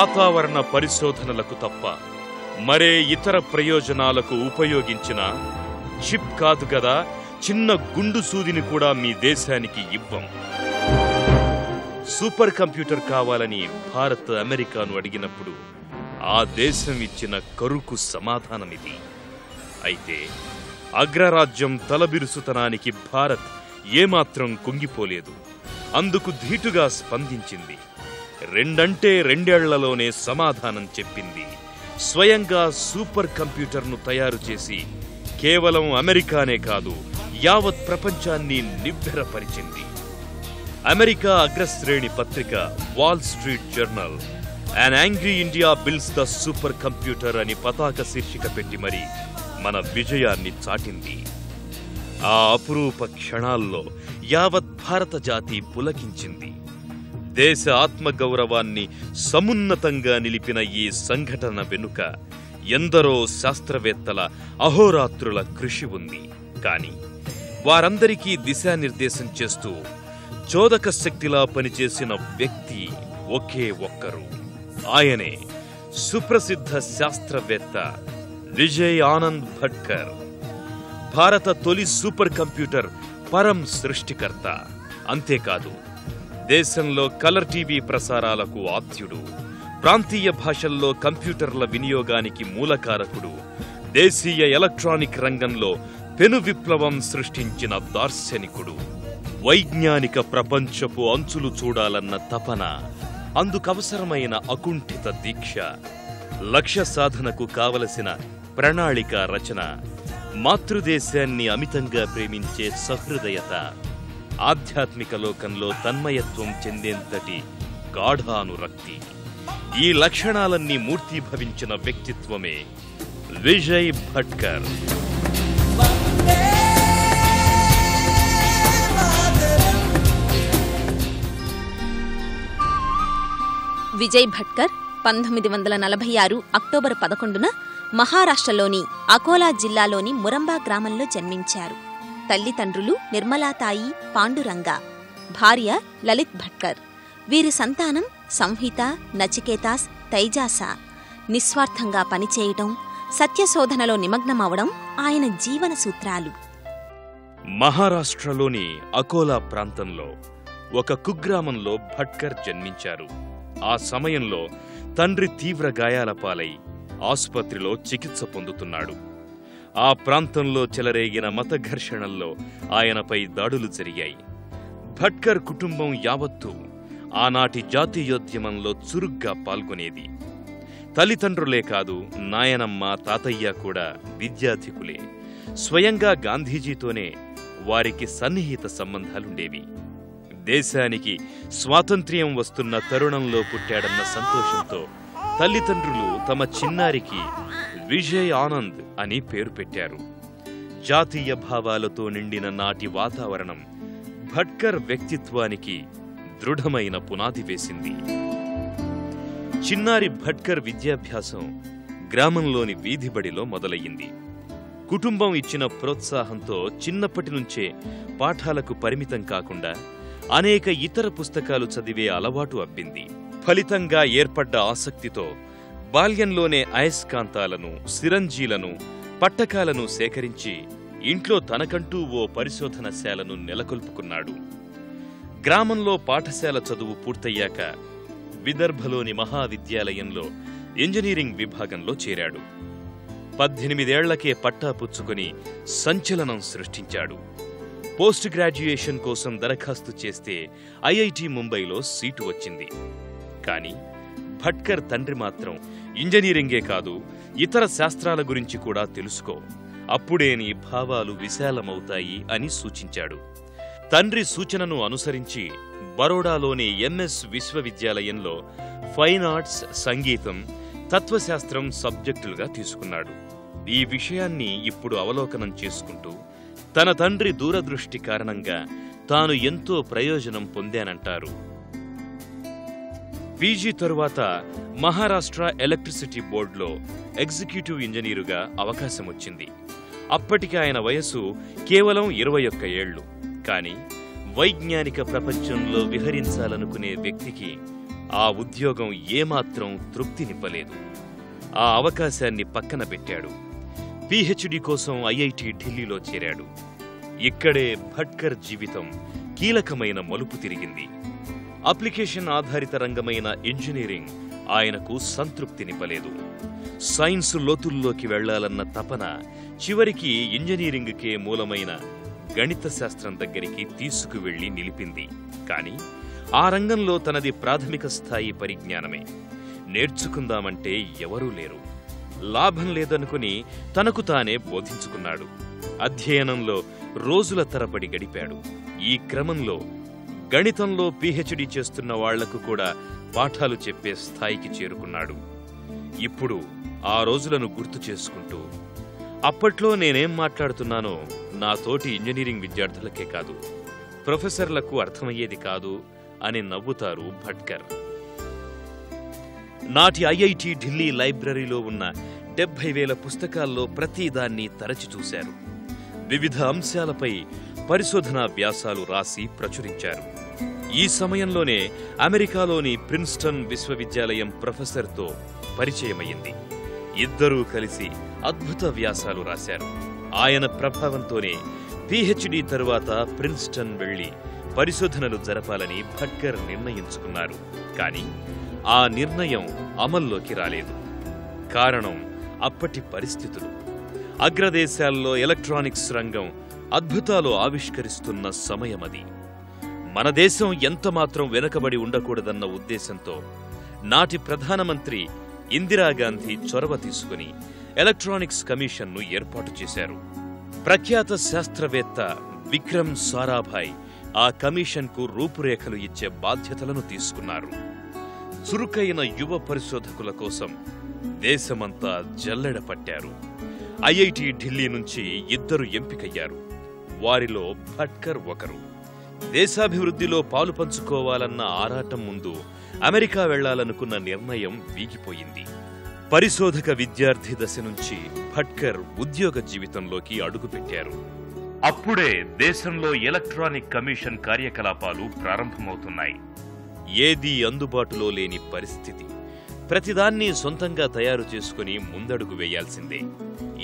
వాతావరణ పరిశోధనలకు తప్ప మరే ఇతర ప్రయోజనాలకు ఉపయోగించిన చిప్ కాదు గదా, చిన్న గుండు సూదిని కూడా మీ దేశానికి ఇవ్వం. సూపర్ కంప్యూటర్ కావాలని భారత్ అమెరికాను అడిగినప్పుడు ఆ దేశం ఇచ్చిన కరుకు సమాధానమిది. అయితే అగ్రరాజ్యం తలబిరుసుతనానికి భారత్ ఏమాత్రం కుంగిపోలేదు. అందుకు ధీటుగా స్పందించింది. రెండంటే రెండేళ్లలోనే సమాధానం చెప్పింది. స్వయంగా సూపర్ కంప్యూటర్ను తయారు చేసి కేవలం అమెరికానే కాదు, యావత్ ప్రపంచాన్ని నివ్వెరపరిచింది. అమెరికా అగ్రశ్రేణి పత్రిక wall street journal "an angry India builds the super computer" అని పతాక శీర్షిక పెట్టి మరి మన విజయాన్ని చాటింది. ఆ అపురూప క్షణాల్లో యావత్ భారత జాతి పులకించింది. దేశ ఆత్మగౌరవాన్ని సమున్నతంగా నిలిపిన ఈ సంఘటన వెనుక ఎందరో శాస్త్రవేత్తల అహోరాత్రుల కృషి ఉంది. కానీ వారందరికీ దిశానిర్దేశం చేస్తూ చోదక శక్తిలా పనిచేసిన వ్యక్తి ఒకే ఒక్కరు. ఆయనే సుప్రసిద్ధ శాస్త్రవేత్త విజయ్ ఆనంద్ భట్కర్. భారత తొలి సూపర్ కంప్యూటర్ పరం సృష్టికర్త. అంతేకాదు, దేశంలో కలర్ టీవీ ప్రసారాలకు ఆద్యుడు, ప్రాంతీయ భాషల్లో కంప్యూటర్ల వినియోగానికి మూలకారకుడు, దేశీయ ఎలక్ట్రానిక్ రంగంలో పెను విప్లవం సృష్టించిన దార్శనికుడు. వైజ్ఞానిక ప్రపంచపు అంచులు చూడాలన్న తపన, అందుకవసరమైన అకుంఠిత దీక్ష, లక్ష్య సాధనకు కావలసిన ప్రణాళిక రచన, మాతృదేశాన్ని అమితంగా ప్రేమించే సహృదయత, ఆధ్యాత్మిక లోకంలో తన్మయత్వం చెందేంతటి గాఢానురక్తి, ఈ లక్షణాలన్నీ మూర్తీభవించిన వ్యక్తిత్వమే విజయ్ భట్కర్. విజయ్ భట్కర్ 1946 అక్టోబర్ 11న మహారాష్ట్రలోని అకోలా జిల్లాలోని మురంబా గ్రామంలో జన్మించారు. తల్లిదండ్రులు నిర్మలాతాయి, పాండురంగ, భార్య లలిత్ భట్కర్. వీరి సంతానం సంహిత, నచికేతాస్, తైజాస. నిస్వార్థంగా పనిచేయటం, సత్యశోధనలో నిమగ్నమవడం ఆయన జీవన సూత్రాలు. మహారాష్ట్రలోని అకోలా ప్రాంతంలో ఒక కుగ్రామంలో భట్కర్ జన్మించారు. ఆ సమయంలో తండ్రి తీవ్ర గాయాల పాలై ఆసుపత్రిలో చికిత్స పొందుతున్నాడు. ఆ ప్రాంతంలో చెలరేగిన మత ఘర్షణల్లో ఆయనపై దాడులు జరిగాయి. భట్కర్ కుటుంబం యావత్తూ ఆనాటి జాతీయోద్యమంలో చురుగ్గా పాల్గొనేది. తల్లిదండ్రులే కాదు, నాయనమ్మ, తాతయ్య కూడా విద్యాధికులే. స్వయంగా గాంధీజీతోనే వారికి సన్నిహిత సంబంధాలుండేవి. దేశానికి స్వాతంత్ర్యం వస్తున్న తరుణంలో పుట్టాడన్న సంతోషంతో తల్లిదండ్రులు తమ చిన్నారికి విజయ్ ఆనంద్ అని పేరు పెట్టారు. జాతీయ భావాలతో నిండిన నాటి వాతావరణం భట్కర్ వ్యక్తిత్వానికి దృఢమైన పునాది వేసింది. చిన్నారి భట్కర్ విద్యాభ్యాసం గ్రామంలోని వీధిబడిలో మొదలయ్యింది. కుటుంబం ఇచ్చిన ప్రోత్సాహంతో చిన్నప్పటి నుంచే పాఠాలకు పరిమితం కాకుండా అనేక ఇతర పుస్తకాలు చదివే అలవాటు అబ్బింది. ఫలితంగా ఏర్పడ్డ ఆసక్తితో బాల్యంలోనే అయస్కాంతాలను, సిరంజీలను, పట్టకాలను సేకరించి ఇంట్లో తనకంటూ ఓ పరిశోధనశాలను నెలకొల్పుకున్నాడు. గ్రామంలో పాఠశాల చదువు పూర్తయ్యాక విదర్భలోని మహావిద్యాలయంలో ఇంజనీరింగ్ విభాగంలో చేరాడు. 18 ఏళ్లకే పట్టా పుచ్చుకొని సంచలనం సృష్టించాడు. పోస్ట్ గ్రాడ్యుయేషన్ కోసం దరఖాస్తు చేస్తే ఐఐటి ముంబైలో సీటు వచ్చింది. కానీ భట్కర్ తండ్రి మాత్రం ఇంజనీరింగే కాదు, ఇతర శాస్త్రాల గురించి కూడా తెలుసుకో, అప్పుడే నీ భావాలు విశాలమవుతాయి అని సూచించాడు. తండ్రి సూచనను అనుసరించి బరోడాలోని ఎంఎస్ విశ్వవిద్యాలయంలో ఫైన్ ఆర్ట్స్, సంగీతం, తత్వశాస్త్రం సబ్జెక్టులుగా తీసుకున్నాడు. ఈ విషయాన్ని ఇప్పుడు అవలోకనం చేసుకుంటూ తన తండ్రి దూరదృష్టి కారణంగా తాను ఎంతో ప్రయోజనం పొందానంటారు. పీజీ తరువాత మహారాష్ట్ర ఎలక్ట్రిసిటీ బోర్డులో ఎగ్జిక్యూటివ్ ఇంజనీరుగా అవకాశం వచ్చింది. అప్పటికి ఆయన వయసు కేవలం 21 ఏళ్లు. కానీ వైజ్ఞానిక ప్రపంచంలో విహరించాలనుకునే వ్యక్తికి ఆ ఉద్యోగం ఏమాత్రం తృప్తినివ్వలేదు. ఆ అవకాశాన్ని పక్కన పెట్టాడు. పీహెచ్డీ కోసం ఐఐటి ఢిల్లీలో చేరాడు. ఇక్కడే భట్కర్ జీవితం కీలకమైన మలుపు తిరిగింది. అప్లికేషన్ ఆధారిత రంగమైన ఇంజనీరింగ్ ఆయనకు సంతృప్తినివ్వలేదు. సైన్స్ లోతుల్లోకి వెళ్లాలన్న తపన చివరికి ఇంజనీరింగ్కే మూలమైన గణిత శాస్త్రం దగ్గరికి తీసుకువెళ్లి నిలిపింది. కాని ఆ రంగంలో తనది ప్రాథమిక స్థాయి పరిజ్ఞానమే. నేర్చుకుందామంటే ఎవరూ లేరు. లాభం లేదనుకుని తనకు తానే బోధించుకున్నాడు. అధ్యయనంలో రోజుల తరబడి గడిపాడు. ఈ క్రమంలో గణితంలో పీహెచ్డీ చేస్తున్న వాళ్లకు కూడా పాఠాలు చెప్పే స్థాయికి చేరుకున్నాడు. ఇప్పుడు ఆ రోజులను గుర్తు చేసుకుంటూ, అప్పట్లో నేనేం మాట్లాడుతున్నానో నా తోటి ఇంజనీరింగ్ విద్యార్థులకే కాదు, ప్రొఫెసర్లకు అర్థమయ్యేది కాదు అని నవ్వుతారు భట్కర్. నాటి ఐఐటి ఢిల్లీ లైబ్రరీలో ఉన్న 70,000 పుస్తకాల్లో ప్రతిదాన్ని తరచి చూశారు. వివిధ అంశాలపై పరిశోధనా వ్యాసాలు రాసి ప్రచురించారు. ఈ సమయంలోనే అమెరికాలోని ప్రిన్స్టన్ విశ్వవిద్యాలయం ప్రొఫెసర్తో పరిచయమయ్యింది. ఇద్దరూ కలిసి అద్భుత వ్యాసాలు రాశారు. ఆయన ప్రభావంతోనే పీహెచ్డీ తరువాత ప్రిన్స్టన్ వెళ్లి పరిశోధనలు జరపాలని భట్కర్ నిర్ణయించుకున్నారు. కానీ ఆ నిర్ణయం అమల్లోకి రాలేదు. కారణం అప్పటి పరిస్థితులు. అగ్రదేశాల్లో ఎలక్ట్రానిక్స్ రంగం అద్భుతాలు ఆవిష్కరిస్తున్న సమయమది. మన దేశం ఎంతమాత్రం వెనుకబడి ఉండకూడదన్న ఉద్దేశంతో నాటి ప్రధానమంత్రి ఇందిరాగాంధీ చొరవ తీసుకుని ఎలక్ట్రానిక్స్ కమిషన్ను ఏర్పాటు చేశారు. ప్రఖ్యాత శాస్త్రవేత్త విక్రమ్ సారాభాయ్ ఆ కమిషన్కు రూపురేఖలు ఇచ్చే బాధ్యతలను తీసుకున్నారు. చురుకైన యువ పరిశోధకుల కోసం దేశమంతా జల్లెడ పట్టారు. ఐఐటి ఢిల్లీ నుంచి 2 ఎంపికయ్యారు. వారిలో భట్కర్ ఒకరు. దేశాభివృద్ధిలో పాలు పంచుకోవాలన్న ఆరాటం ముందు అమెరికా వెళ్లాలనుకున్న నిర్ణయం వీగిపోయింది. పరిశోధక విద్యార్థి దశ నుంచి భట్కర్ ఉద్యోగ జీవితంలోకి అడుగుపెట్టారు. అప్పుడే దేశంలో ఎలక్ట్రానిక్ కమిషన్ కార్యకలాపాలు ప్రారంభమవుతున్నాయి. ఏదీ అందుబాటులో లేని పరిస్థితి. ప్రతిదాన్ని సొంతంగా తయారు చేసుకుని ముందడుగు వేయాల్సిందే.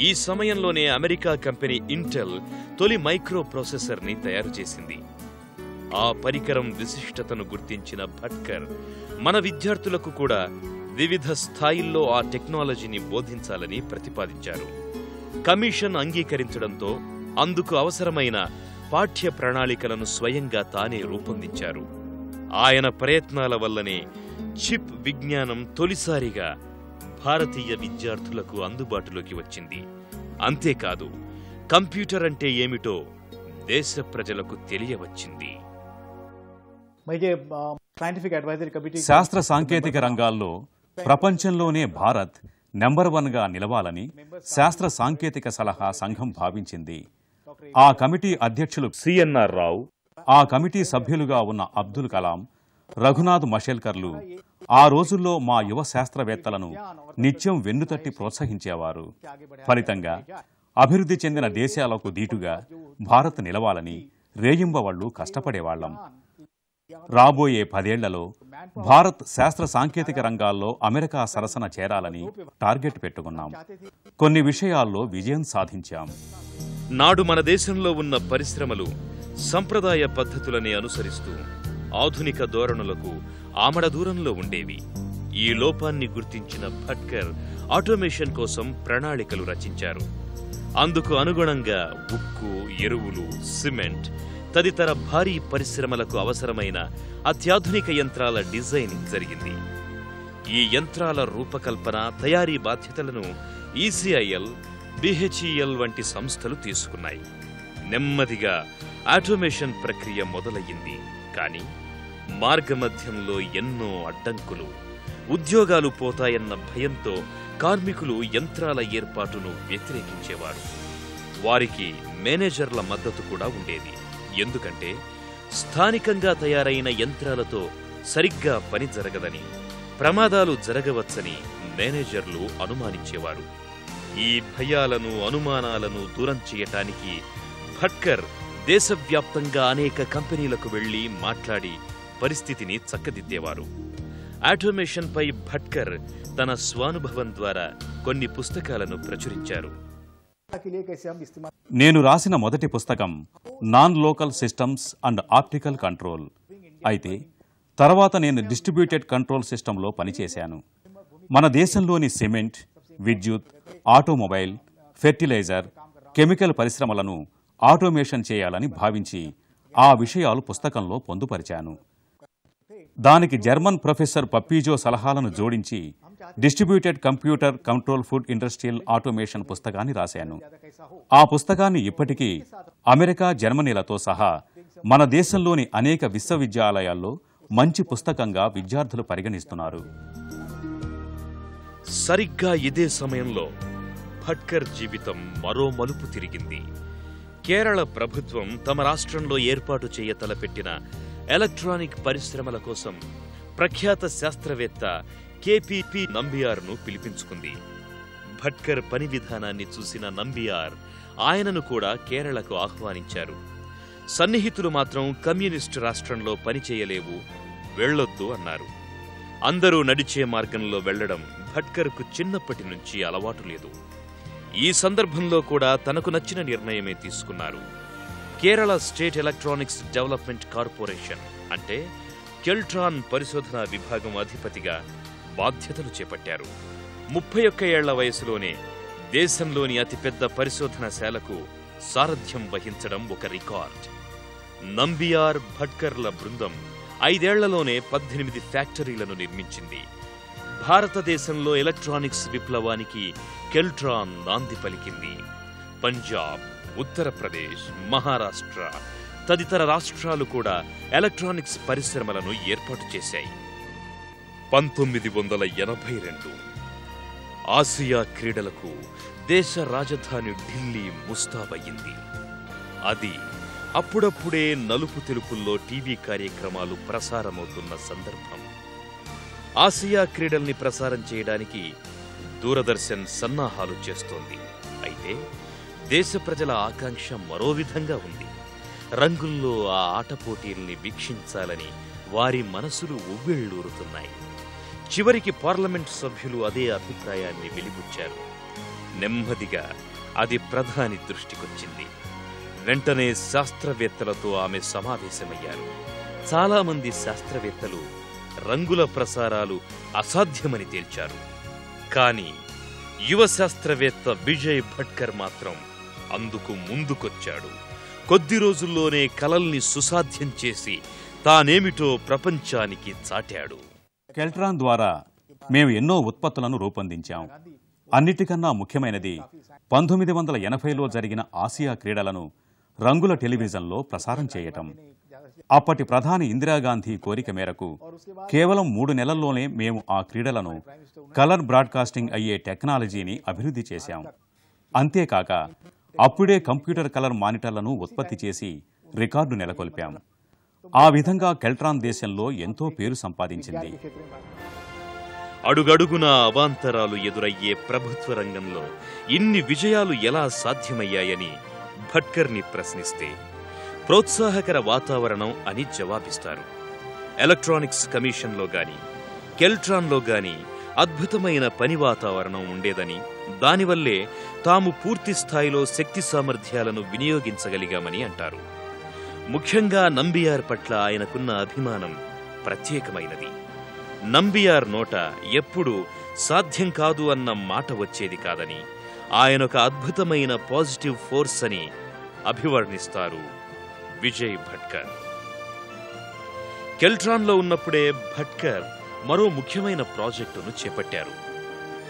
ఈ సమయంలోనే అమెరికా కంపెనీ ఇంటెల్ తొలి మైక్రో ప్రాసెసర్ని తయారు చేసింది. ఆ పరికరం విశిష్టతను గుర్తించిన భట్కర్ మన విద్యార్థులకు కూడా వివిధ స్థాయిల్లో ఆ టెక్నాలజీని బోధించాలని ప్రతిపాదించారు. కమిషన్ అంగీకరించడంతో అందుకు అవసరమైన పాఠ్య ప్రణాళికలను స్వయంగా తానే రూపొందించారు. ఆయన ప్రయత్నాల వల్లనే చిప్ విజ్ఞానం తొలిసారిగా భారతీయ విద్యార్థులకు అందుబాటులోకి వచ్చింది. అంతేకాదు, కంప్యూటర్ అంటే ఏమిటో దేశ ప్రజలకు తెలియవచ్చింది. శాస్త్ర సాంకేతిక రంగాల్లో ప్రపంచంలోనే భారత్ నెంబర్ 1గా నిలవాలని శాస్త్ర సాంకేతిక సలహా సంఘం భావించింది. ఆ కమిటీ అధ్యక్షులు సిఎన్ఆర్ రావు, ఆ కమిటీ సభ్యులుగా ఉన్న అబ్దుల్ కలాం, రఘునాథ్ మషేల్కర్లు ఆ రోజుల్లో మా యువ శాస్త్రవేత్తలను నిత్యం వెన్నుతట్టి ప్రోత్సహించేవారు. ఫలితంగా అభివృద్ధి చెందిన దేశాలకు దీటుగా భారత్ నిలవాలని రేయింబవళ్లు కష్టపడేవాళ్లం. రాబోయే 10 ఏళ్లలో భారత్ శాస్త్ర సాంకేతిక రంగాల్లో అమెరికా సరసన చేరాలని టార్గెట్ పెట్టుకున్నాం. కొన్ని విషయాల్లో విజయం సాధించాం. నాడు మన దేశంలో ఉన్న పరిశ్రమలు సంప్రదాయ పద్ధతులనే అనుసరిస్తూ ఆధునిక ధోరణులకు ఆమడ దూరంలో ఉండేవి. ఈ లోపాన్ని గుర్తించిన భట్కర్ ఆటోమేషన్ కోసం ప్రణాళికలు రచించారు. అందుకు అనుగుణంగా ఉక్కు, ఎరువులు, సిమెంట్ తదితర భారీ పరిశ్రమలకు అవసరమైన అత్యాధునిక యంత్రాల డిజైనింగ్ జరిగింది. ఈ యంత్రాల రూపకల్పన, తయారీ బాధ్యతలను ఈసీఐఎల్, బిహెచ్ఈఎల్ వంటి సంస్థలు తీసుకున్నాయి. నెమ్మదిగా ఆటోమేషన్ ప్రక్రియ మొదలయ్యింది. కానీ మార్గమధ్యంలో ఎన్నో అడ్డంకులు. ఉద్యోగాలు పోతాయన్న భయంతో కార్మికులు యంత్రాల ఏర్పాటును వ్యతిరేకించేవారు. వారికి మేనేజర్ల మద్దతు కూడా ఉండేది. ఎందుకంటే స్థానికంగా తయారైన యంత్రాలతో సరిగ్గా పని జరగదని, ప్రమాదాలు జరగవచ్చని మేనేజర్లు అనుమానించేవారు. ఈ భయాలను, అనుమానాలను దూరం చేయటానికి భట్కర్ దేశవ్యాప్తంగా అనేక కంపెనీలకు వెళ్లి మాట్లాడి పరిస్థితిని చక్కదిద్దేవారు. ఆటోమేషన్పై భట్కర్ తన స్వానుభవం ద్వారా కొన్ని పుస్తకాలను ప్రచురించారు. నేను రాసిన మొదటి పుస్తకం non local systems and optical control. అయితే తర్వాత నేను డిస్ట్రిబ్యూటెడ్ కంట్రోల్ సిస్టంలో పనిచేశాను. మన దేశంలోని సిమెంట్, విద్యుత్, ఆటోమొబైల్, ఫెర్టిలైజర్, కెమికల్ పరిశ్రమలను ఆటోమేషన్ చేయాలని భావించి ఆ విషయాలు పుస్తకంలో పొందుపరిచాను. దానికి జర్మన్ ప్రొఫెసర్ పప్పీజో సలహాలను జోడించి distributed computer control food industrial automation పుస్తకాన్ని రాశాను. ఆ పుస్తకాన్ని ఇప్పటికీ అమెరికా, జర్మనీలతో సహా మన దేశంలోని అనేక విశ్వవిద్యాలయాల్లో మంచి పుస్తకంగా విద్యార్థులు పరిగణిస్తున్నారు. సరిగ్గా ఇదే సమయంలో భట్కర్ జీవితం మరో మలుపు తిరిగింది. కేరళ ప్రభుత్వం తమ రాష్ట్రంలో ఏర్పాటు చేయ తలపెట్టిన ఎలక్ట్రానిక్ పరిశ్రమల కోసం ప్రఖ్యాత శాస్త్రవేత్త కేపీపీ నంబియార్ను పిలిపించుకుంది. భట్కర్ పని విధానాన్ని చూసిన నంబియార్ ఆయనను కూడా కేరళకు ఆహ్వానించారు. సన్నిహితులు మాత్రం కమ్యూనిస్టు రాష్ట్రంలో పనిచేయలేవు, వెళ్లొద్దు అన్నారు. అందరూ నడిచే మార్గంలో వెళ్లడం భట్కర్కు చిన్నప్పటి నుంచి అలవాటు లేదు. ఈ సందర్భంలో కూడా తనకు నచ్చిన నిర్ణయమే తీసుకున్నారు. Kerala state electronics development corporation అంటే కెల్ట్రాన్ పరిశోధనా విభాగం అధిపతిగా బాధ్యతలు చేపట్టారు. 31 ఏళ్ల వయసులోనే దేశంలోని అతిపెద్ద పరిశోధనశాలకు సారథ్యం వహించడం ఒక రికార్డ్. నంబియార్, భట్కర్ల బృందం 5 ఏళ్లలోనే 18 ఫ్యాక్టరీలను నిర్మించింది. భారతదేశంలో ఎలక్ట్రానిక్స్ విప్లవానికి కెల్ట్రాన్ నాంది పలికింది. పంజాబ్, ఉత్తరప్రదేశ్, మహారాష్ట్ర తదితర రాష్ట్రాలు కూడా ఎలక్ట్రానిక్స్ పరిశ్రమలను ఏర్పాటు చేశాయి. 1982 ఆసియా క్రీడలకు దేశ రాజధాని ఢిల్లీ ముస్తాబయ్యింది. అది అప్పుడప్పుడే నలుపు తెలుపుల్లో టీవీ కార్యక్రమాలు ప్రసారమవుతున్న సందర్భం. ఆసియా క్రీడల్ని ప్రసారం చేయడానికి దూరదర్శన్ సన్నాహాలు చేస్తోంది. అయితే దేశ ప్రజల ఆకాంక్ష మరో విధంగా ఉంది. రంగుల్లో ఆ ఆట పోటీల్ని వీక్షించాలని వారి మనసులు ఉవ్విళ్లూరుతున్నాయి. చివరికి పార్లమెంట్ సభ్యులు అదే అభిప్రాయాన్ని వెలిబుచ్చారు. నెమ్మదిగా అది ప్రధాని దృష్టికొచ్చింది. వెంటనే శాస్త్రవేత్తలతో ఆమె సమావేశమయ్యారు. చాలామంది శాస్త్రవేత్తలు రంగుల ప్రసారాలు అసాధ్యమని తేల్చారు. కానీ యువ శాస్త్రవేత్త విజయ్ భట్కర్ మాత్రం అందుకు ముందుకొచ్చాడు. కొద్ది రోజుల్లోనే కలల్ని సుసాధ్యం చేసి తానేమిటో ప్రపంచానికి చాటాడు. కెల్ట్రాన్ ద్వారా మేము ఎన్నో ఉత్పత్తులను రూపొందించాం. అన్నిటికన్నా ముఖ్యమైనది 1980లో జరిగిన ఆసియా క్రీడలను రంగుల టెలివిజన్లో ప్రసారం చేయటం. అప్పటి ప్రధాని ఇందిరాగాంధీ కోరిక మేరకు కేవలం 3 నెలల్లోనే మేము ఆ క్రీడలను కలర్ బ్రాడ్కాస్టింగ్ అయ్యే టెక్నాలజీని అభివృద్ధి చేశాం. అంతేకాక అప్పుడే కంప్యూటర్ కలర్ మానిటర్లను ఉత్పత్తి చేసి రికార్డు నెలకొల్పాం. ఆ విధంగా కెల్ట్రాన్ దేశంలో ఎంతో పేరు సంపాదించింది. అడుగడుగునా అవాంతరాలు ఎదురయ్యే ప్రభుత్వ రంగంలో ఇన్ని విజయాలు ఎలా సాధ్యమయ్యాయని భట్కర్ని ప్రశ్నిస్తే ప్రోత్సాహకర వాతావరణం అని జవాబిస్తారు. ఎలక్ట్రానిక్స్ కమిషన్లో గాని కెల్ట్రాన్లో గాని అద్భుతమైన పని వాతావరణం ఉండేదని, దానివల్లే తాము పూర్తి స్థాయిలో శక్తి సామర్థ్యాలను వినియోగించగలిగామని అంటారు. ముఖ్యంగా నంబియార్ పట్ల ఆయనకున్న అభిమానం ప్రత్యేకమైనది. నంబియార్ నోట ఎప్పుడూ సాధ్యం కాదు అన్న మాట వచ్చేది కాదని, ఆయనొక అద్భుతమైన పాజిటివ్ ఫోర్స్ అని అభివర్ణిస్తారు విజయ్ భట్కర్. కెల్ట్రాన్లో ఉన్నప్పుడే భట్కర్ మరో ముఖ్యమైన ప్రాజెక్టును చేపట్టారు.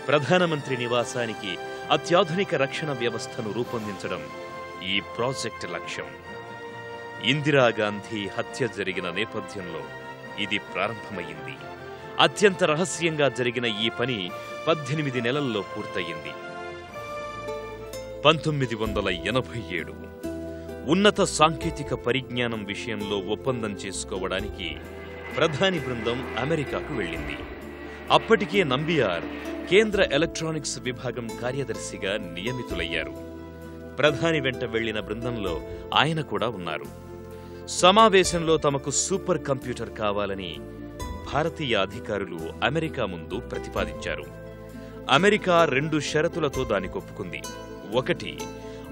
ప్రధానమంత్రి నివాసానికి అత్యాధునిక రక్షణ వ్యవస్థను రూపొందించడం ఈ ప్రాజెక్టు లక్ష్యం. ఇందిరాగాంధీ హత్య జరిగిన నేపథ్యంలో ఇది ప్రారంభమైంది. అత్యంత రహస్యంగా జరిగిన ఈ పని 18 నెలల్లో పూర్తయింది. 1987 ఉన్నత సాంకేతిక పరిజ్ఞానం విషయంలో ఒప్పందం చేసుకోవడానికి ప్రధాని బృందం అమెరికాకు వెళ్ళింది. అప్పటికే నంబియార్ కేంద్ర ఎలక్ట్రానిక్స్ విభాగం కార్యదర్శిగా నియమితులయ్యారు. ప్రధాని వెంట వెళ్లిన బృందంలో ఆయన కూడా ఉన్నారు. సమావేశంలో తమకు సూపర్ కంప్యూటర్ కావాలని భారతీయ అధికారులు అమెరికా ముందు ప్రతిపాదించారు. అమెరికా 2 షరతులతో దానికొప్పుకుంది. 1,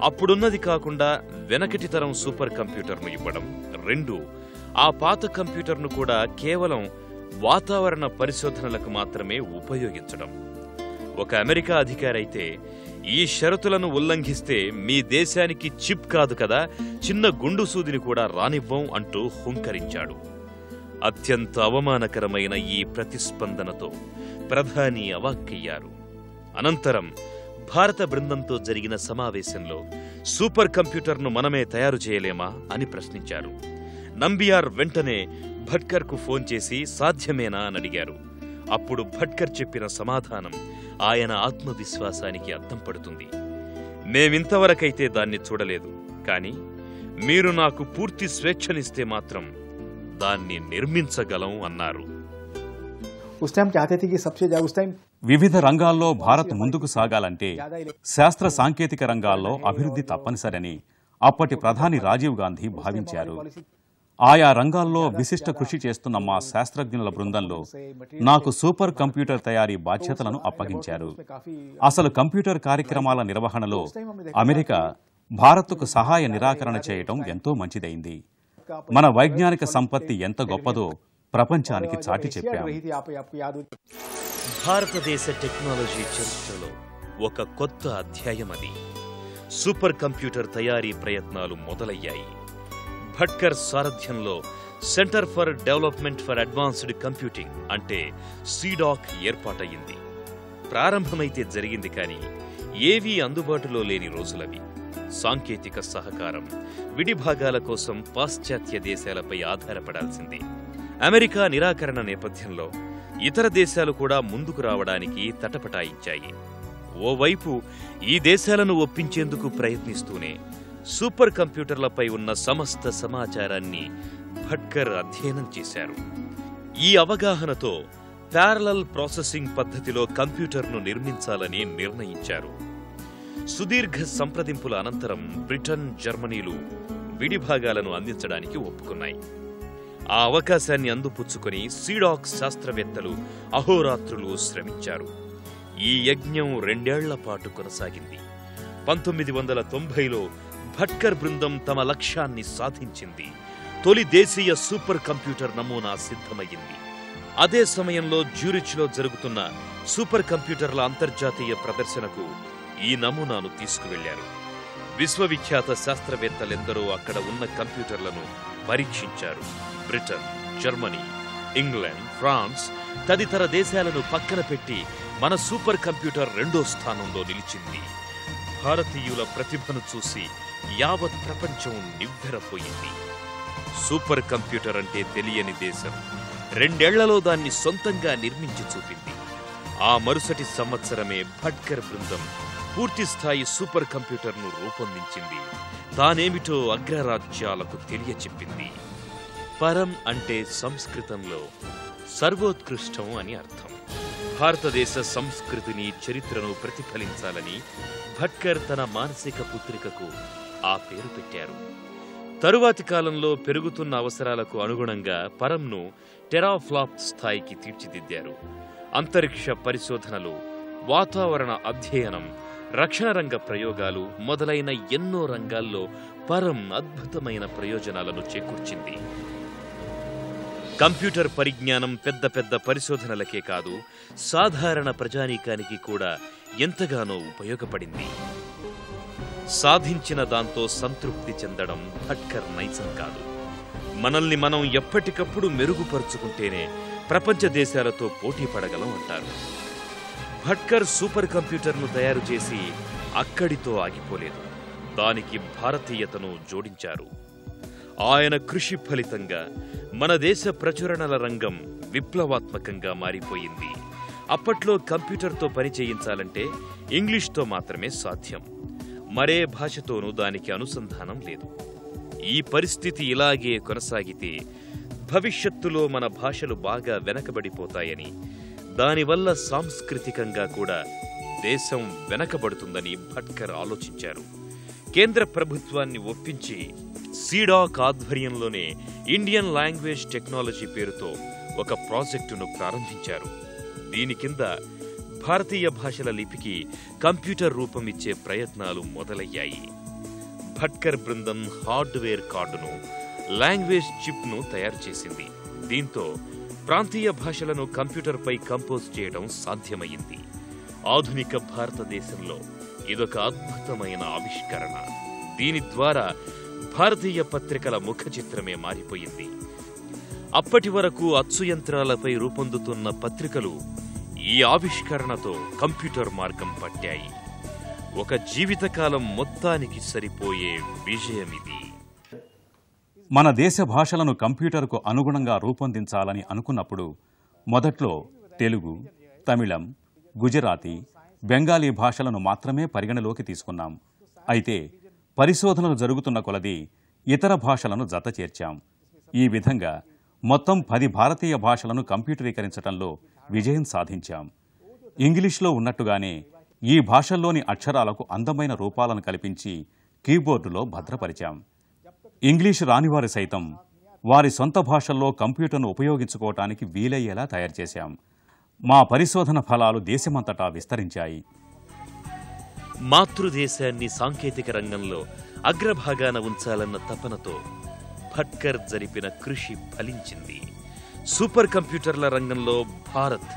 అప్పుడున్నది కాకుండా వెనకటి తరం సూపర్ కంప్యూటర్ను ఇవ్వడం. 2, ఆ పాత కంప్యూటర్ను కూడా కేవలం వాతావరణ పరిశోధనలకు మాత్రమే ఉపయోగించడం. ఒక అమెరికా అధికారైతే ఈ షరతులను ఉల్లంఘిస్తే మీ దేశానికి చిప్ కాదు కదా, చిన్న గుండు సూదిని కూడా రానివ్వం అంటూ హుంకరించాడు. అత్యంత అవమానకరమైన ఈ ప్రతిస్పందనతో ప్రధాని అవాక్కయ్యారు. అనంతరం భారత బృందంతో జరిగిన సమావేశంలో సూపర్ కంప్యూటర్ను మనమే తయారు చేయలేమా అని ప్రశ్నించారు. నంబియార్ వెంటనే భట్కర్కు ఫోన్ చేసి సాధ్యమేనా అని అడిగారు. అప్పుడు భట్కర్ చెప్పిన సమాధానం ఆయన ఆత్మవిశ్వాసానికి అద్దం పడుతుంది. మేమింతవరకైతే దాన్ని చూడలేదు, కానీ మీరు నాకు పూర్తి స్వేచ్ఛనిస్తే మాత్రం దాన్ని నిర్మించగలం అన్నారు. వివిధ రంగాల్లో భారత్ ముందుకు సాగాలంటే శాస్త్ర సాంకేతిక రంగాల్లో అభివృద్ధి తప్పనిసరని అప్పటి ప్రధాని రాజీవ్ గాంధీ భావించారు. ఆయా రంగాల్లో విశిష్ట కృషి చేస్తున్న మా శాస్త్రజ్ఞుల బృందంలో నాకు సూపర్ కంప్యూటర్ తయారీ బాధ్యతలను అప్పగించారు. అసలు కంప్యూటర్ కార్యక్రమాల నిర్వహణలో అమెరికా భారత్కు సహాయ నిరాకరణ చేయటం ఎంతో మంచిదైంది. మన వైజ్ఞానిక సంపత్తి ఎంత గొప్పదో ప్రపంచానికి చాటి చెప్పాం. భారతదేశ టెక్నాలజీ చరిత్రలో ఒక కొత్త అధ్యాయం అది. సూపర్ కంప్యూటర్ తయారీ ప్రయత్నాలు మొదలయ్యాయి. భట్కర్ సారథ్యంలో centre for development for advanced computing అంటే సీడాక్ ఏర్పాటయ్యింది. ప్రారంభమైతే జరిగింది, కానీ ఏవీ అందుబాటులో లేని రోజులవి. సాంకేతిక సహకారం, విడిభాగాల కోసం పాశ్చాత్య దేశాలపై ఆధారపడాల్సిందే. అమెరికా నిరాకరణ నేపథ్యంలో ఇతర దేశాలు కూడా ముందుకు రావడానికి తటపటాయించాయి. ఓవైపు ఈ దేశాలను ఒప్పించేందుకు ప్రయత్నిస్తూనే సూపర్ కంప్యూటర్లపై ఉన్న సమస్త సమాచారాన్ని భట్కర్ అధ్యయనం చేశారు. ఈ అవగాహనతో ప్యారలల్ ప్రాసెసింగ్ పద్ధతిలో కంప్యూటర్ను నిర్మించాలని నిర్ణయించారు. సుదీర్ఘ సంప్రదింపుల అనంతరం బ్రిటన్, జర్మనీలు విడిభాగాలను అందించడానికి ఒప్పుకున్నాయి. ఆ అవకాశాన్ని అందిపుచ్చుకొని సీడాక్ శాస్త్రవేత్తలు అహోరాత్రులు శ్రమించారు. ఈ యజ్ఞం 2 ఏళ్ల పాటు కొనసాగింది. 1990లో భట్కర్ బృందం తమ లక్ష్యాన్ని సాధించింది. తొలి దేశీయ సూపర్ కంప్యూటర్ నమూనా సిద్ధమయ్యింది. అదే సమయంలో జ్యూరిచ్లో జరుగుతున్న సూపర్ కంప్యూటర్ల అంతర్జాతీయ ప్రదర్శనకు ఈ నమూనాను తీసుకువెళ్లారు. విశ్వవిఖ్యాత శాస్త్రవేత్తలెందరో అక్కడ ఉన్న కంప్యూటర్లను పరీక్షించారు. బ్రిటన్, జర్మనీ, ఇంగ్లాండ్, ఫ్రాన్స్ తదితర దేశాలను పక్కన పెట్టి మన సూపర్ కంప్యూటర్ 2వ స్థానంలో నిలిచింది. భారతీయుల ప్రతిభను చూసి యావత్ ప్రపంచం నివ్వెరపోయింది. సూపర్ కంప్యూటర్ అంటే తెలియని దేశం 2 ఏళ్లలో దాన్ని సొంతంగా నిర్మించి చూపింది. ఆ మరుసటి సంవత్సరమే భట్కర్ బృందం పూర్తిస్థాయి సూపర్ కంప్యూటర్ను రూపొందించింది. తానేమిటో అగ్రరాజ్యాలకు తెలియచెప్పింది. పరం అంటే సంస్కృతంలో సర్వోత్కృష్టం అని అర్థం. భారతదేశ సంస్కృతిని, చరిత్రను ప్రతిఫలించాలని భట్కర్ తన మానసిక పుత్రికకు ఆ పేరు పెట్టారు. తరువాతి కాలంలో పెరుగుతున్న అవసరాలకు అనుగుణంగా పరంను టెరాఫ్లాప్ స్థాయికి తీర్చిదిద్దారు. అంతరిక్ష పరిశోధనలు, వాతావరణ అధ్యయనం, రక్షణ రంగ ప్రయోగాలు మొదలైన ఎన్నో రంగాల్లో పరం అద్భుతమైన ప్రయోజనాలను చేకూర్చింది. కంప్యూటర్ పరిజ్ఞానం పెద్ద పెద్ద పరిశోధనలకే కాదు, సాధారణ ప్రజానీకానికి కూడా ఎంతగానో ఉపయోగపడింది. సాధించిన దాంతో సంతృప్తి చెందడం భట్కర్ నైజం కాదు. మనల్ని మనం ఎప్పటికప్పుడు మెరుగుపరుచుకుంటేనే ప్రపంచ దేశాలతో పోటీ పడగలం అంటారు. భట్కర్ సూపర్ కంప్యూటర్ను తయారు చేసి అక్కడితో ఆగిపోలేదు. దానికి భారతీయతను జోడించారు. ఆయన కృషి ఫలితంగా మన దేశ ప్రచురణల రంగం విప్లవాత్మకంగా మారిపోయింది. అప్పట్లో కంప్యూటర్తో పని చేయించాలంటే ఇంగ్లీష్తో మాత్రమే సాధ్యం. మరే భాషతోనూ దానికి అనుసంధానం లేదు. ఈ పరిస్థితి ఇలాగే కొనసాగితే భవిష్యత్తులో మన భాషలు బాగా వెనకబడిపోతాయని, దానివల్ల సాంస్కృతికంగా కూడా దేశం వెనకబడుతుందని భట్కర్ ఆలోచించారు. కేంద్ర ప్రభుత్వాన్ని ఒప్పించి సీడాక్ ఆధ్వర్యంలోనే ఇండియన్ లాంగ్వేజ్ టెక్నాలజీ పేరుతో ఒక ప్రాజెక్టును ప్రారంభించారు. దీని కింద భారతీయ భాషల లిపికి కంప్యూటర్ రూపం ఇచ్చే ప్రయత్నాలు మొదలయ్యాయి. భట్కర్ బృందం హార్డ్వేర్ కార్డును, లాంగ్వేజ్ చిప్ను తయారు చేసింది. దీంతో ప్రాంతీయ భాషలను కంప్యూటర్పై కంపోజ్ చేయడం సాధ్యమయ్యింది. ఆధునిక భారతదేశంలో ఇదొక అద్భుతమైన ఆవిష్కరణ. దీని ద్వారా భారతీయ పత్రికల ముఖ చిత్రమే మారిపోయింది. అప్పటి వరకు అచ్చు యంత్రాలపై రూపొందుతున్న పత్రికలు ఈ ఆవిష్కరణతో కంప్యూటర్ మార్గం పట్టాయి. ఒక జీవితకాలం మొత్తానికి సరిపోయే విజయమిది. మన దేశ భాషలను కంప్యూటర్కు అనుగుణంగా రూపొందించాలని అనుకున్నప్పుడు మొదట్లో తెలుగు, తమిళం, గుజరాతీ, బెంగాలీ భాషలను మాత్రమే పరిగణలోకి తీసుకున్నాం. అయితే పరిశోధనలు జరుగుతున్న కొలది ఇతర భాషలను జత చేర్చాం. ఈ విధంగా మొత్తం 10 భారతీయ భాషలను కంప్యూటరీకరించడంలో విజయం సాధించాం. ఇంగ్లీష్లో ఉన్నట్టుగానే ఈ భాషల్లోని అక్షరాలకు అందమైన రూపాలను కల్పించి కీబోర్డులో భద్రపరిచాం. ఇంగ్లీషు రానివారు సైతం వారి సొంత భాషల్లో కంప్యూటర్ను ఉపయోగించుకోవటానికి వీలయ్యేలా తయారు చేశాం. మా పరిశోధన ఫలాలు దేశమంతటా విస్తరించాయి. మాతృదేశాన్ని సాంకేతిక రంగంలో అగ్రభాగాన ఉంచాలన్న తపనతో భట్కర్ జరిపిన కృషి ఫలించింది. సూపర్ కంప్యూటర్ల రంగంలో భారత్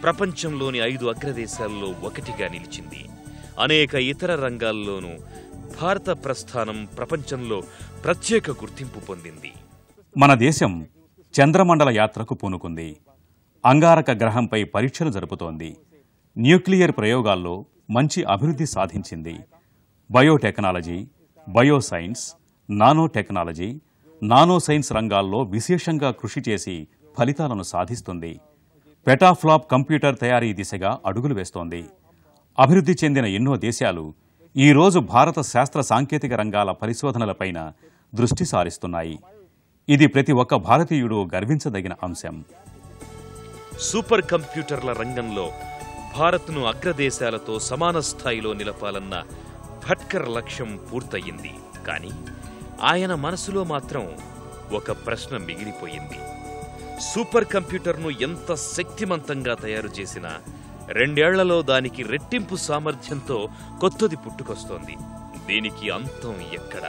ప్రపంచంలోని 5 అగ్రదేశాల్లో ఒకటిగా నిలిచింది. అనేక ఇతర రంగాల్లోనూ భారత ప్రస్థానం ప్రపంచంలో ప్రత్యేక గుర్తింపు పొందింది. మన దేశం చంద్రమండల యాత్రకు పూనుకుంది. అంగారక గ్రహంపై పరీక్షలు జరుపుతోంది. న్యూక్లియర్ ప్రయోగాల్లో మంచి అభివృద్ధి సాధించింది. Biotechnology, bioscience, nano technology, nano science రంగాల్లో విశేషంగా కృషి చేసి ఫలితాలను సాధిస్తుంది. పెటాఫ్లాప్ కంప్యూటర్ తయారీ దిశగా అడుగులు వేస్తోంది. అభివృద్ధి చెందిన ఎన్నో దేశాలు ఈరోజు భారత శాస్త్ర సాంకేతిక రంగాల పరిశోధనలపైన దృష్టి సారిస్తున్నాయి. ఇది ప్రతి ఒక్క భారతీయుడు గర్వించదగిన అంశం. సూపర్ కంప్యూటర్ల రంగంలో భారత్ను అగ్రదేశాలతో సమాన స్థాయిలో నిలపాలన్న భట్కర్ లక్ష్యం పూర్తయింది. కానీ ఆయన మనసులో మాత్రం ఒక ప్రశ్న మిగిలిపోయింది. సూపర్ కంప్యూటర్ను ఎంత శక్తిమంతంగా తయారు చేసినా 2 ఏళ్లలో దానికి రెట్టింపు సామర్థ్యంతో కొత్తది పుట్టుకొస్తోంది. దీనికి అంతం ఎక్కడ?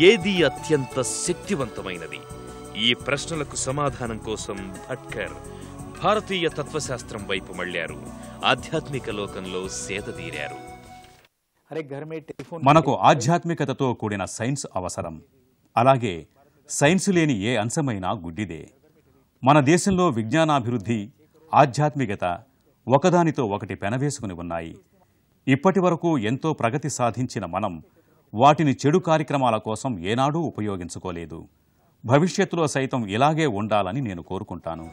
ఏది అత్యంత శక్తివంతమైనది? ఈ ప్రశ్నలకు సమాధానం కోసం భట్కర్ భారతీయ తత్వశాస్త్రం వైపు మళ్లారు. ఆధ్యాత్మిక లోకంలో సేదదీరారు. మనకు ఆధ్యాత్మికతతో కూడిన సైన్స్ అవసరం. అలాగే సైన్స్ లేని ఏ అంశమైనా గుడ్డిదే. మన దేశంలో విజ్ఞానాభివృద్ధి, ఆధ్యాత్మికత ఒకదానితో ఒకటి పెనవేసుకుని ఉన్నాయి. ఇప్పటి వరకు ఎంతో ప్రగతి సాధించిన మనం వాటిని చెడు కార్యక్రమాల కోసం ఏనాడూ ఉపయోగించుకోలేదు. భవిష్యత్తులో సైతం ఇలాగే ఉండాలని నేను కోరుకుంటాను.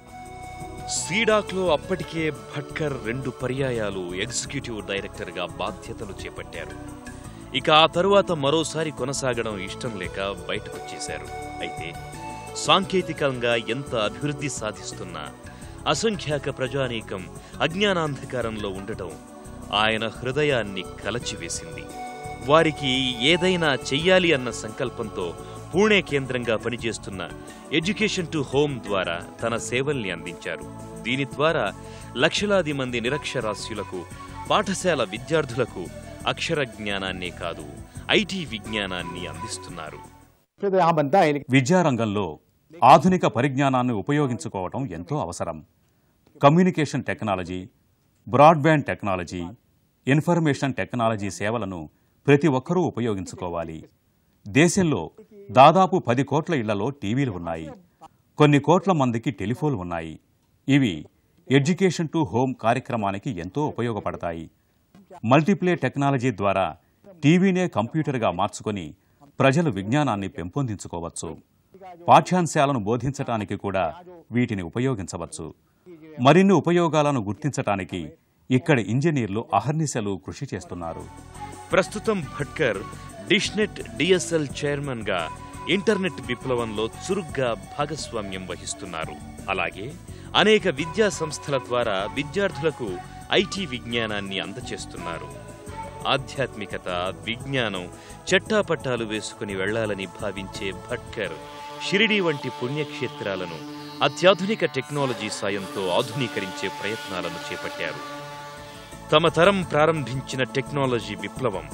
సీడాక్లో అప్పటికే భట్కర్ 2 పర్యాయాలు ఎగ్జిక్యూటివ్ డైరెక్టర్గా బాధ్యతలు చేపట్టారు. ఇక ఆ తరువాత మరోసారి కొనసాగడం ఇష్టం లేక బయటకొచ్చేశారు. అయితే సాంకేతికంగా ఎంత అభివృద్ధి సాధిస్తున్నా అసంఖ్యాక ప్రజానీకం అజ్ఞానాంధకారంలో ఉండటం ఆయన హృదయాన్ని కలచివేసింది. వారికి ఏదైనా చెయ్యాలి అన్న సంకల్పంతో పూణే కేంద్రంగా పనిచేస్తున్న ఎడ్యుకేషన్ టు హోమ్ ద్వారా తన సేవల్ని అందించారు. దీని ద్వారా లక్షలాది మంది నిరక్షరాస్యులకు, పాఠశాల విద్యార్థులకు అక్షర జ్ఞానాన్నే కాదు ఐటీ విజ్ఞానాన్ని అందిస్తున్నారు. విద్యారంగంలో ఆధునిక పరిజ్ఞానాన్ని ఉపయోగించుకోవటం ఎంతో అవసరం. Communication technology, broadband technology, information technology సేవలను ప్రతి ఒక్కరూ ఉపయోగించుకోవాలి. దేశంలో దాదాపు 10 కోట్ల ఇళ్లలో టీవీలు ఉన్నాయి. కొన్ని కోట్ల మందికి టెలిఫోన్లు ఉన్నాయి. ఇవి ఎడ్యుకేషన్ టు హోమ్ కార్యక్రమానికి ఎంతో ఉపయోగపడతాయి. మల్టీప్లే టెక్నాలజీ ద్వారా టీవీనే కంప్యూటర్గా మార్చుకొని ప్రజలు విజ్ఞానాన్ని పెంపొందించుకోవచ్చు. పాఠ్యాంశాలను బోధించటానికి కూడా వీటిని ఉపయోగించవచ్చు. మరిన్ని ఉపయోగాలను గుర్తించటానికి ఇక్కడి ఇంజనీర్లు అహర్నిశలు కృషి చేస్తున్నారు. ప్రస్తుతం భట్కర్ డిష్నెట్ డిఎస్ఎల్ చైర్మన్ గా ఇంటర్నెట్ విప్లవంలో చురుగ్గా భాగస్వామ్యం వహిస్తున్నారు. అలాగే అనేక విద్యా సంస్థల ద్వారా విద్యార్థులకు ఐటీ విజ్ఞానాన్ని అందచేస్తున్నారు. ఆధ్యాత్మికత, విజ్ఞానం చట్టాపట్టాలు వేసుకుని వెళ్లాలని భావించే భట్కర్ షిరిడీ వంటి పుణ్యక్షేత్రాలను అత్యాధునిక టెక్నాలజీ సాయంతో ఆధునీకరించే ప్రయత్నాలను చేపట్టారు. తమ తరం ప్రారంభించిన టెక్నాలజీ విప్లవం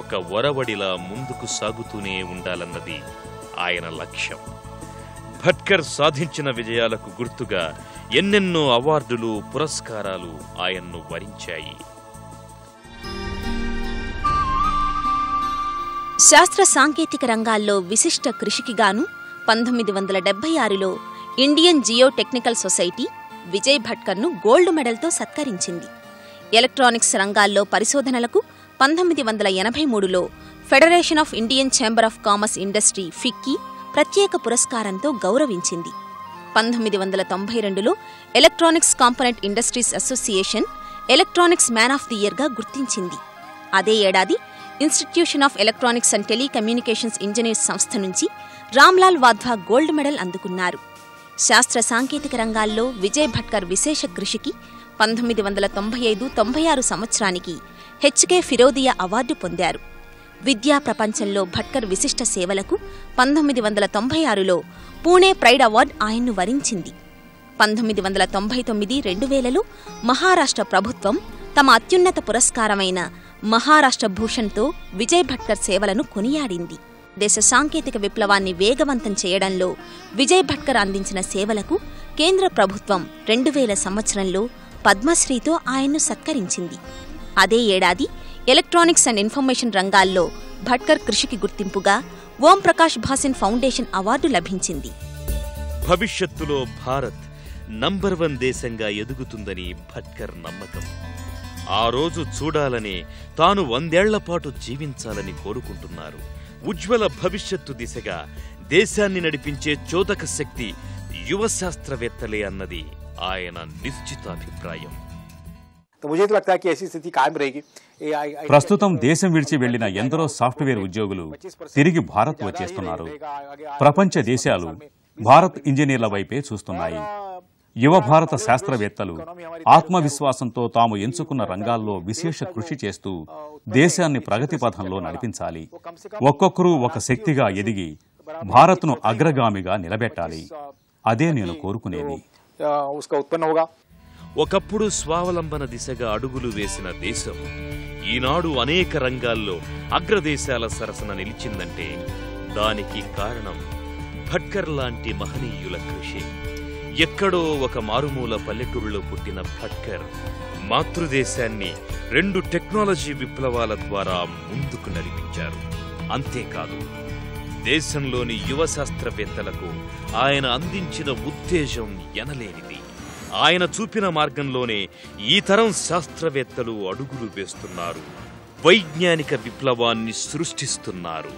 ఒక ఒరవడిలా ముందుకు సాగుతూనే ఉండాలన్నది ఆయన లక్ష్యం. భట్కర్ సాధించిన విజయాలకు గుర్తుగా ఎన్నెన్నో అవార్డులు, పురస్కారాలు ఆయన్ను వరించాయి. శాస్త్ర సాంకేతిక రంగాల్లో విశిష్ట కృషికిగాను 1976లో Indian geo technical society Vijay భట్కర్ను గోల్డ్ మెడల్తో సత్కరించింది. ఎలక్ట్రానిక్స్ రంగాల్లో పరిశోధనలకు 1983లో federation of Indian chamber of commerce industry FICCI ప్రత్యేక పురస్కారంతో గౌరవించింది. 1992లో electronics component industries association electronics man of the ఇయర్గా గుర్తించింది. అదే ఏడాది institution of electronics and telecommunications engineers సంస్థ నుంచి రామ్లాల్ వాధ్వా గోల్డ్ మెడల్ అందుకున్నారు. శాస్త్ర సాంకేతిక రంగాల్లో విజయ్ భట్కర్ విశేష కృషికి 1995-96 సంవత్సరానికి హెచ్కే ఫిరోదియా అవార్డు పొందారు. విద్యా ప్రపంచంలో భట్కర్ విశిష్ట సేవలకు 1996లో పూణే ప్రైడ్ అవార్డు ఆయన్ను వరించింది. 1999-2000లో మహారాష్ట్ర ప్రభుత్వం తమ అత్యున్నత పురస్కారమైన మహారాష్ట్ర భూషణ్తో విజయ్ భట్కర్ సేవలను కొనియాడింది. దేశ సాంకేతిక విప్లవాన్ని వేగవంతం చేయడంలో విజయ్ భట్కర్ అందించిన సేవలకు కేంద్ర ప్రభుత్వం 2000 సంవత్సరంలో పద్మశ్రీతో ఆయన్ను సత్కరించింది. అదే ఏడాది ఎలక్ట్రానిక్స్ అండ్ ఇన్ఫర్మేషన్ రంగాల్లో భట్కర్ కృషికి గుర్తింపుగా ఓం ప్రకాష్ భాసిన్ ఫౌండేషన్ అవార్డు లభించింది. భవిష్యత్తులో భారత్ నంబర్ 1 దేశంగా ఎదుగుతుందని భట్కర్ నమ్మకం. ఆ రోజు చూడాలనే తాను 100 ఏళ్లపాటు జీవించాలని కోరుకుంటున్నారు. ఉజ్వల భవిష్యత్తు దిశగా దేశాన్ని నడిపించే చోదక శక్తి యువ శాస్త్రవేత్తలే అన్నది ఆయన నిశ్చితాభిప్రాయం. ప్రస్తుతం దేశం విడిచి వెళ్లిన ఎందరో సాఫ్ట్వేర్ ఉద్యోగులు తిరిగి భారత్ వచ్చేస్తున్నారు. ప్రపంచ దేశాలు భారత్ ఇంజనీర్ల వైపే చూస్తున్నాయి. యువ భారత శాస్త్రవేత్తలు ఆత్మవిశ్వాసంతో తాము ఎంచుకున్న రంగాల్లో విశేష కృషి చేస్తూ దేశాన్ని ప్రగతి పథంలో నడిపించాలి. ఒక్కొక్కరూ ఒక శక్తిగా ఎదిగి భారత్ను అగ్రగామిగా నిలబెట్టాలి. అదే నేను కోరుకునేది. ఒకప్పుడు స్వావలంబన దిశగా అడుగులు వేసిన దేశం ఈనాడు అనేక రంగాల్లో అగ్రదేశాల సరసన నిలిచిందంటే దానికి కారణం భట్కర్ లాంటి మహనీయుల కృషి. ఎక్కడో ఒక మారుమూల పల్లెటూళ్ళలో పుట్టిన భట్కర్ మాతృదేశాన్ని 2 టెక్నాలజీ విప్లవాల ద్వారా ముందుకు నడిపించారు. అంతేకాదు, దేశంలోని యువ శాస్త్రవేత్తలకు ఆయన అందించిన ఉత్తేజం ఎనలేనిది. ఆయన చూపిన మార్గంలోనే ఈ తరం శాస్త్రవేత్తలు అడుగులు వేస్తున్నారు, వైజ్ఞానిక విప్లవాన్ని సృష్టిస్తున్నారు.